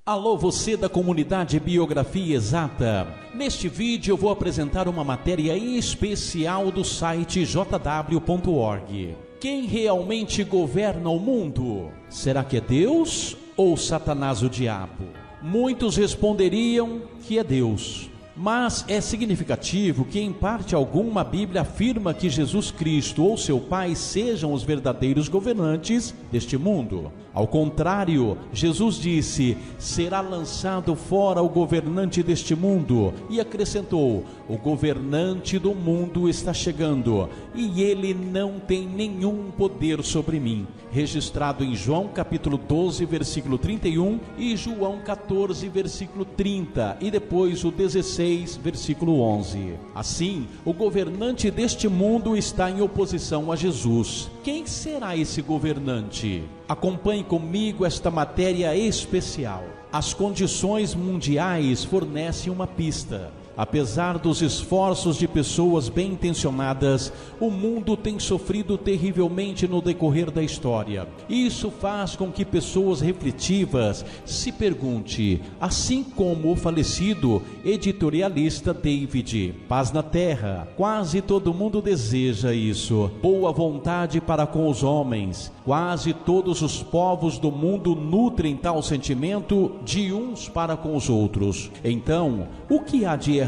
Alô, você da comunidade Biografia Exata. Neste vídeo eu vou apresentar uma matéria especial do site jw.org. Quem realmente governa o mundo? Será que é Deus ou Satanás, o diabo? Muitos responderiam que é Deus. Mas é significativo que em parte alguma a Bíblia afirma que Jesus Cristo ou seu Pai sejam os verdadeiros governantes deste mundo. Ao contrário, Jesus disse: será lançado fora o governante deste mundo, e acrescentou: o governante do mundo está chegando, e ele não tem nenhum poder sobre mim. Registrado em João capítulo 12, versículo 31 e João 14, versículo 30 e depois o 16, versículo 11. Assim, o governante deste mundo está em oposição a Jesus. Quem será esse governante? Acompanhe comigo esta matéria especial. As condições mundiais fornecem uma pista. Apesar dos esforços de pessoas bem intencionadas, o mundo tem sofrido terrivelmente no decorrer da história. Isso faz com que pessoas refletivas se perguntem, assim como o falecido editorialista David: paz na terra, quase todo mundo deseja isso. Boa vontade para com os homens, quase todos os povos do mundo nutrem tal sentimento de uns para com os outros. Então, o que há de errado?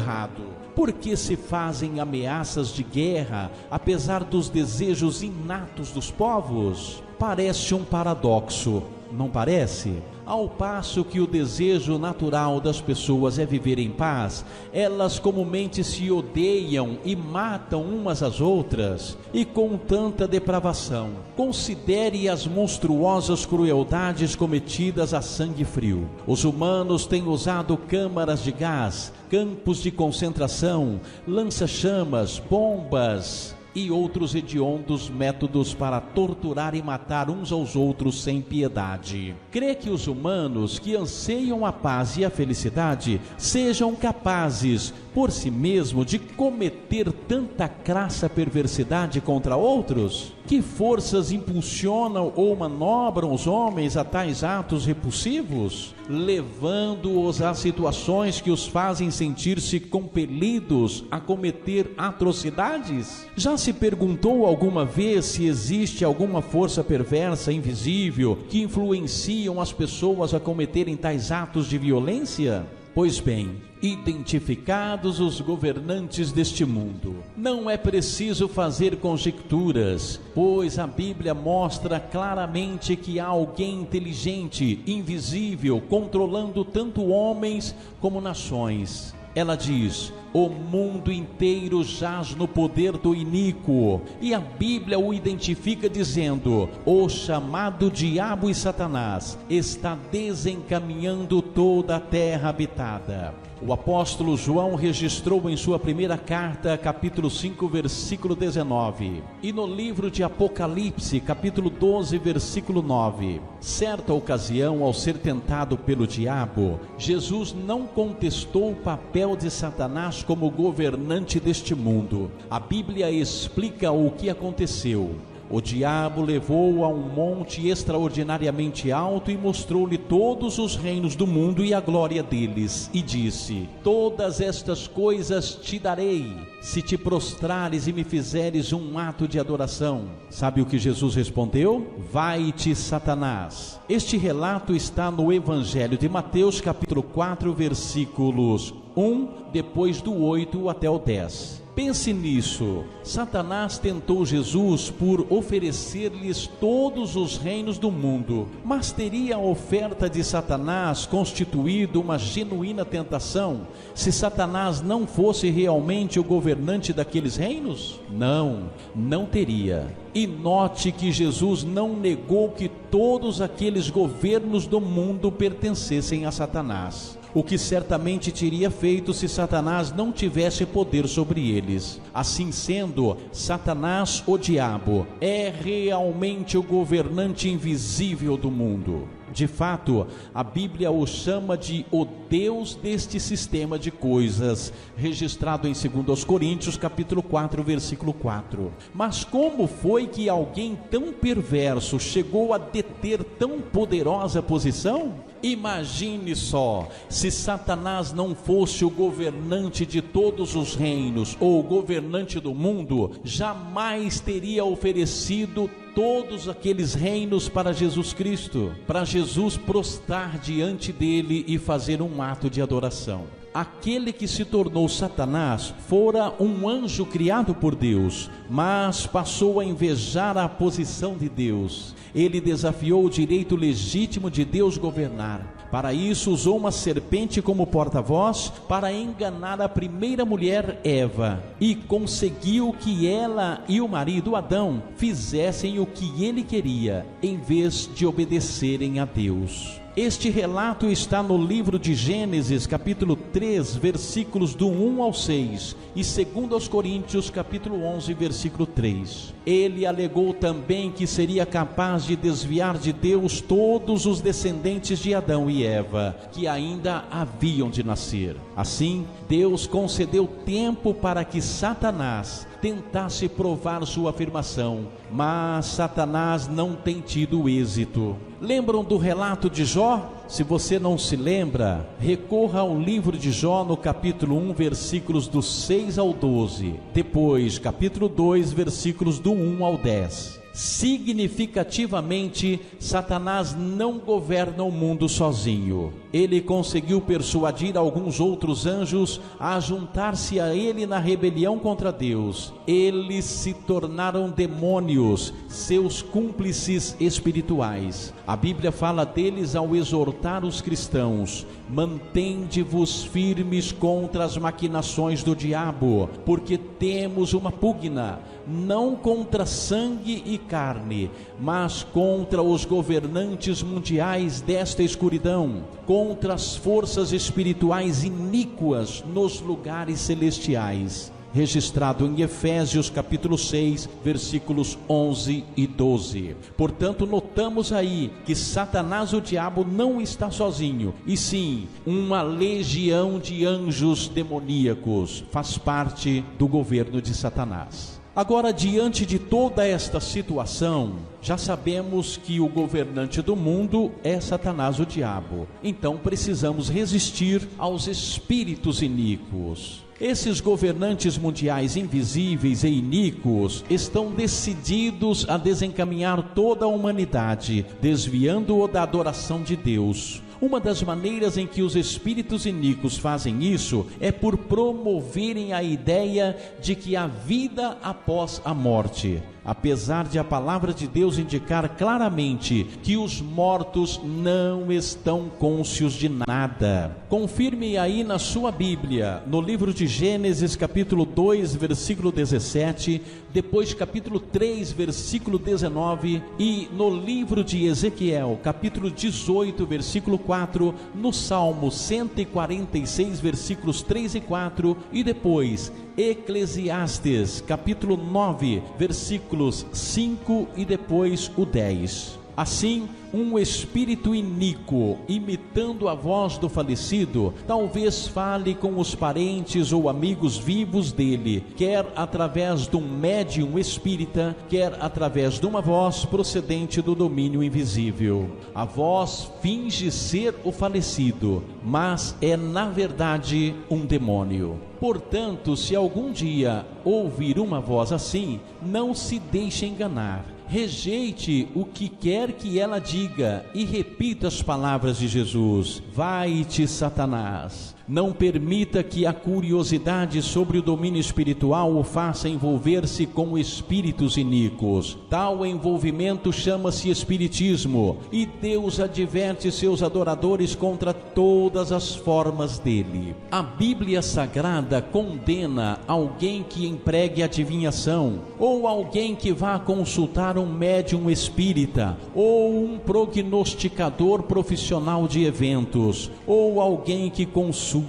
Por que se fazem ameaças de guerra, apesar dos desejos inatos dos povos? Parece um paradoxo, não parece? Ao passo que o desejo natural das pessoas é viver em paz, elas comumente se odeiam e matam umas às outras. E com tanta depravação, considere as monstruosas crueldades cometidas a sangue frio. Os humanos têm usado câmaras de gás, campos de concentração, lança-chamas, bombas e outros hediondos métodos para torturar e matar uns aos outros sem piedade. Crê que os humanos que anseiam a paz e a felicidade sejam capazes, por si mesmo, de cometer tanta crassa perversidade contra outros? Que forças impulsionam ou manobram os homens a tais atos repulsivos, levando-os a situações que os fazem sentir-se compelidos a cometer atrocidades? Já se perguntou alguma vez se existe alguma força perversa, invisível, que influenciam as pessoas a cometerem tais atos de violência? Pois bem, identificados os governantes deste mundo, não é preciso fazer conjecturas, pois a Bíblia mostra claramente que há alguém inteligente, invisível, controlando tanto homens como nações. Ela diz: o mundo inteiro jaz no poder do iníquo, e a Bíblia o identifica dizendo: o chamado diabo e Satanás está desencaminhando toda a terra habitada. O apóstolo João registrou em sua primeira carta, capítulo 5, versículo 19, e no livro de Apocalipse, capítulo 12, versículo 9. Certa ocasião, ao ser tentado pelo diabo, Jesus não contestou o papel de Satanás como governante deste mundo. A Bíblia explica o que aconteceu. O diabo levou-o a um monte extraordinariamente alto e mostrou-lhe todos os reinos do mundo e a glória deles, e disse: todas estas coisas te darei, se te prostrares e me fizeres um ato de adoração. Sabe o que Jesus respondeu? Vai-te, Satanás. Este relato está no Evangelho de Mateus, capítulo 4, versículos 1, depois do 8 até o 10. Pense nisso. Satanás tentou Jesus por oferecer-lhes todos os reinos do mundo. Mas teria a oferta de Satanás constituído uma genuína tentação se Satanás não fosse realmente o governante daqueles reinos? Não, não teria. E note que Jesus não negou que todos aqueles governos do mundo pertencessem a Satanás, o que certamente teria feito se Satanás não tivesse poder sobre eles. Assim sendo, Satanás, o diabo, é realmente o governante invisível do mundo. De fato, a Bíblia o chama de o Deus deste sistema de coisas, registrado em 2 Coríntios capítulo 4, versículo 4. Mas como foi que alguém tão perverso chegou a deter tão poderosa posição? Imagine só, se Satanás não fosse o governante de todos os reinos, ou o governante do mundo, jamais teria oferecido todos aqueles reinos para Jesus Cristo, para Jesus prostrar diante dele e fazer um ato de adoração. Aquele que se tornou Satanás fora um anjo criado por Deus, mas passou a invejar a posição de Deus. Ele desafiou o direito legítimo de Deus governar. Para isso usou uma serpente como porta-voz para enganar a primeira mulher, Eva, e conseguiu que ela e o marido Adão fizessem o que ele queria, em vez de obedecerem a Deus. Este relato está no livro de Gênesis, capítulo 3, versículos do 1 ao 6, e 2 Coríntios, capítulo 11, versículo 3. Ele alegou também que seria capaz de desviar de Deus todos os descendentes de Adão e Eva, que ainda haviam de nascer. Assim, Deus concedeu tempo para que Satanás tentasse provar sua afirmação, mas Satanás não tem tido êxito. Lembram do relato de Jó? Se você não se lembra, recorra ao livro de Jó no capítulo 1, versículos do 6 ao 12. Depois, capítulo 2, versículos do 1 ao 10. Significativamente, Satanás não governa o mundo sozinho. Ele conseguiu persuadir alguns outros anjos a juntar-se a ele na rebelião contra Deus. Eles se tornaram demônios, seus cúmplices espirituais. A Bíblia fala deles ao exortar os cristãos: mantende-vos firmes contra as maquinações do diabo, porque temos uma pugna, não contra sangue e carne, mas contra os governantes mundiais desta escuridão, contra as forças espirituais iníquas nos lugares celestiais. Registrado em Efésios capítulo 6, versículos 11 e 12. Portanto, notamos aí que Satanás, o diabo, não está sozinho, e sim, uma legião de anjos demoníacos faz parte do governo de Satanás. Agora, diante de toda esta situação, já sabemos que o governante do mundo é Satanás, o diabo. Então precisamos resistir aos espíritos iníquos. Esses governantes mundiais invisíveis e iníquos estão decididos a desencaminhar toda a humanidade, desviando-o da adoração de Deus. Uma das maneiras em que os espíritos iníquos fazem isso é por promoverem a ideia de que há vida após a morte. Apesar de a palavra de Deus indicar claramente que os mortos não estão cônscios de nada. Confirme aí na sua Bíblia, no livro de Gênesis capítulo 2, versículo 17, depois capítulo 3, versículo 19, e no livro de Ezequiel, capítulo 18, versículo 4, no Salmo 146, versículos 3 e 4, e depois Eclesiastes, capítulo 9, versículos 5 e depois o 10. Assim, um espírito iníquo, imitando a voz do falecido, talvez fale com os parentes ou amigos vivos dele, quer através de um médium espírita, quer através de uma voz procedente do domínio invisível. A voz finge ser o falecido, mas é na verdade um demônio. Portanto, se algum dia ouvir uma voz assim, não se deixe enganar. Rejeite o que quer que ela diga e repita as palavras de Jesus: vai-te, Satanás. Não permita que a curiosidade sobre o domínio espiritual o faça envolver-se com espíritos iníquos. Tal envolvimento chama-se espiritismo, e Deus adverte seus adoradores contra todas as formas dele. A Bíblia Sagrada condena alguém que empregue adivinhação, ou alguém que vá consultar um médium espírita, ou um prognosticador profissional de eventos, ou alguém que consulte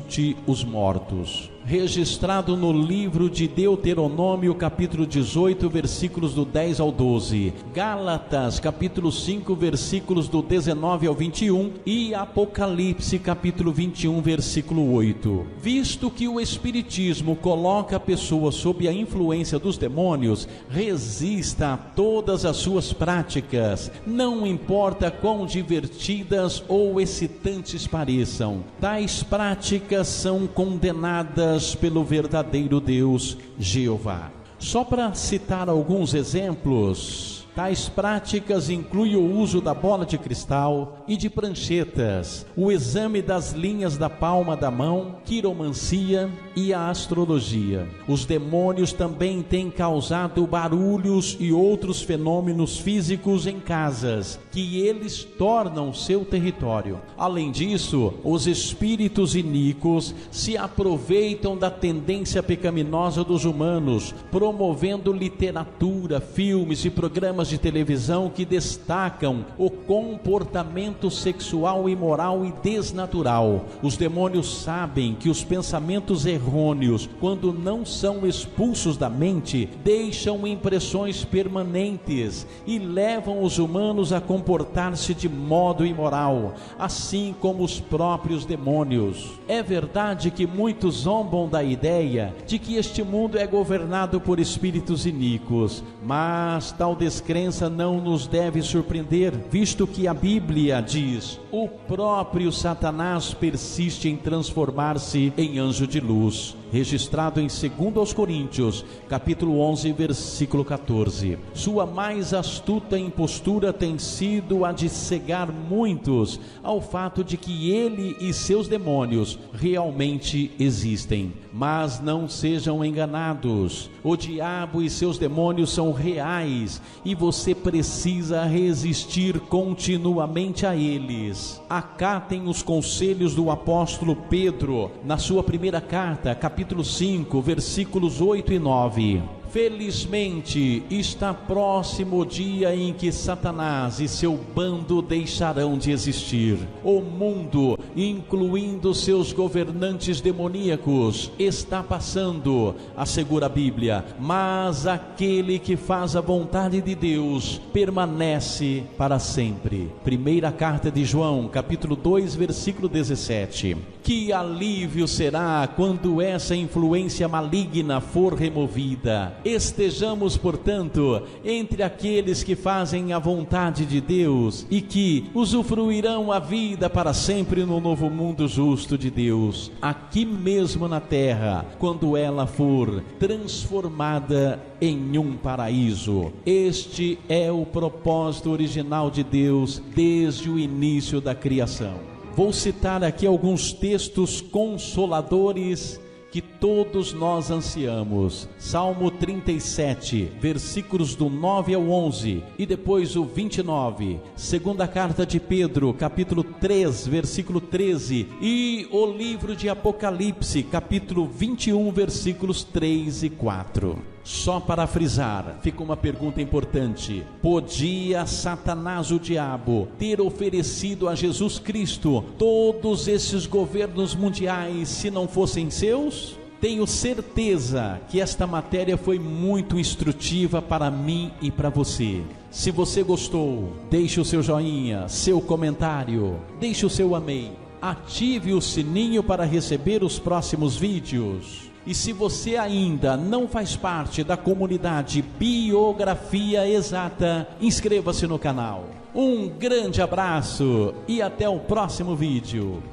os mortos. registrado no livro de Deuteronômio, capítulo 18, versículos do 10 ao 12, Gálatas, capítulo 5, versículos do 19 ao 21 e Apocalipse, capítulo 21, versículo 8. Visto que o Espiritismo coloca a pessoa sob a influência dos demônios, resista a todas as suas práticas, não importa quão divertidas ou excitantes pareçam. Tais práticas são condenadas pelo verdadeiro Deus, Jeová. Só para citar alguns exemplos, tais práticas incluem o uso da bola de cristal e de pranchetas, o exame das linhas da palma da mão, quiromancia e a astrologia. Os demônios também têm causado barulhos e outros fenômenos físicos em casas, que eles tornam seu território. Além disso, os espíritos iníquos se aproveitam da tendência pecaminosa dos humanos, promovendo literatura, filmes e programas de televisão que destacam o comportamento sexual imoral e desnatural. Os demônios sabem que os pensamentos errôneos, quando não são expulsos da mente, deixam impressões permanentes e levam os humanos a comportar-se de modo imoral, assim como os próprios demônios. É verdade que muitos zombam da ideia de que este mundo é governado por espíritos iníquos, mas tal descrença não nos deve surpreender, visto que a Bíblia diz: o próprio Satanás persiste em transformar-se em anjo de luz, registrado em 2 Coríntios, capítulo 11, versículo 14. Sua mais astuta impostura tem sido a de cegar muitos ao fato de que ele e seus demônios realmente existem. Mas não sejam enganados, o diabo e seus demônios são reais e você precisa resistir continuamente a eles. Acatem os conselhos do apóstolo Pedro na sua primeira carta, capítulo 5, versículos 8 e 9. Felizmente está próximo o dia em que Satanás e seu bando deixarão de existir. O mundo, incluindo seus governantes demoníacos, está passando, assegura a Bíblia, mas aquele que faz a vontade de Deus permanece para sempre. Primeira carta de João, capítulo 2, versículo 17. Que alívio será quando essa influência maligna for removida. Estejamos, portanto, entre aqueles que fazem a vontade de Deus e que usufruirão a vida para sempre no novo mundo justo de Deus, aqui mesmo na terra, quando ela for transformada em um paraíso. Este é o propósito original de Deus desde o início da criação. Vou citar aqui alguns textos consoladores que todos nós ansiamos. Salmo 37, versículos do 9 ao 11 e depois o 29. Segunda carta de Pedro, capítulo 3, versículo 13 e o livro de Apocalipse, capítulo 21, versículos 3 e 4. Só para frisar, fica uma pergunta importante: podia Satanás, o diabo, ter oferecido a Jesus Cristo todos esses governos mundiais se não fossem seus? Tenho certeza que esta matéria foi muito instrutiva para mim e para você. Se você gostou, deixe o seu joinha, seu comentário, deixe o seu amém, ative o sininho para receber os próximos vídeos. E se você ainda não faz parte da comunidade Biografia Exata, inscreva-se no canal. Um grande abraço e até o próximo vídeo.